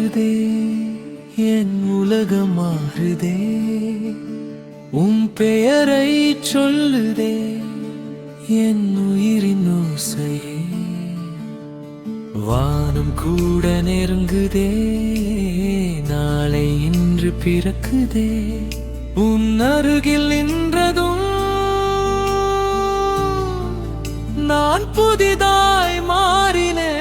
மாறுதே, என் உலகம் மாறுதே. உம் பெயரை சொல்லுதே என் உயிரின் ஓசையே. வானம் கூட நெருங்குதே, நாளை இன்று பிறக்குதே. உன் அருகில் நின்றதும் நான் புதிதாய் மாறினேன்.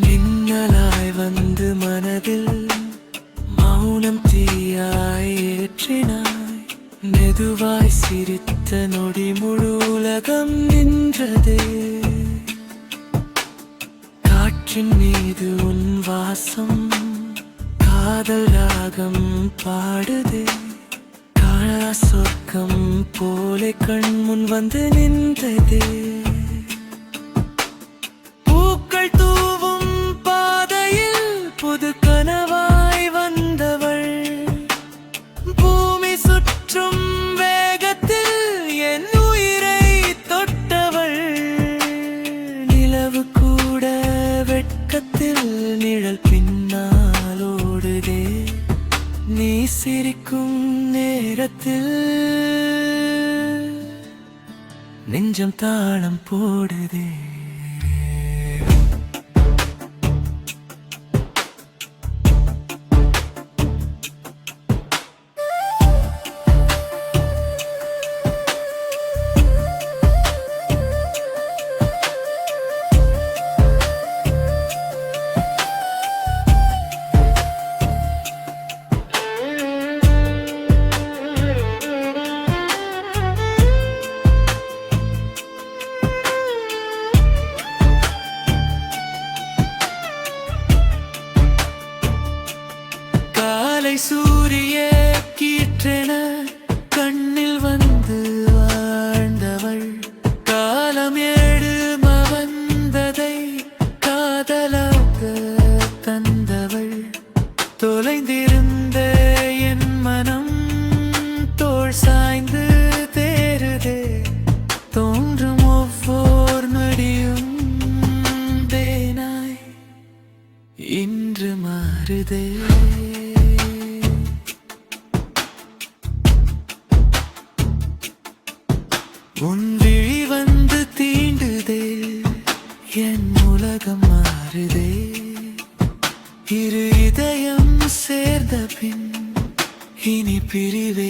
மின்னலாய் வந்து மனதில் மௌனம் தீயாய் ஏற்றினாய். மெதுவாய் சிரித்த நொடி முழு உலகம் நின்றதே. காற்றின் மீது உன் வாசம் காதல் ராகம் பாடுதே. காணா சொர்க்கம் போலே கண் முன் வந்து நின்றதே. புது கனவாய் வந்தவள், பூமி சுற்றும் வேகத்தில் என் உயிரை தொட்டவள். நிலவு கூட வெட்கத்தில் நிழல் பின்னால் ஓடுதே. நீ சிரிக்கும் நேரத்தில் நெஞ்சம் தாளம் போடுதே. சூரிய கீற்றென கண்ணில் வந்து வாழ்ந்தவள். காலம் ஏடு மவந்ததை காதலாக தந்தவள். தொலைந்திருந்த என் மனம் தோள் சாய்ந்து தேறுதே. தோன்றும் ஒவ்வொரு நொடியும் தேனாய் இன்று மாறுதே. உன் விழி வந்து தீண்டுதே, என் உலகம் மாறுதே. இரு இதயம் சேர்ந்த பின் இனி பிரிவே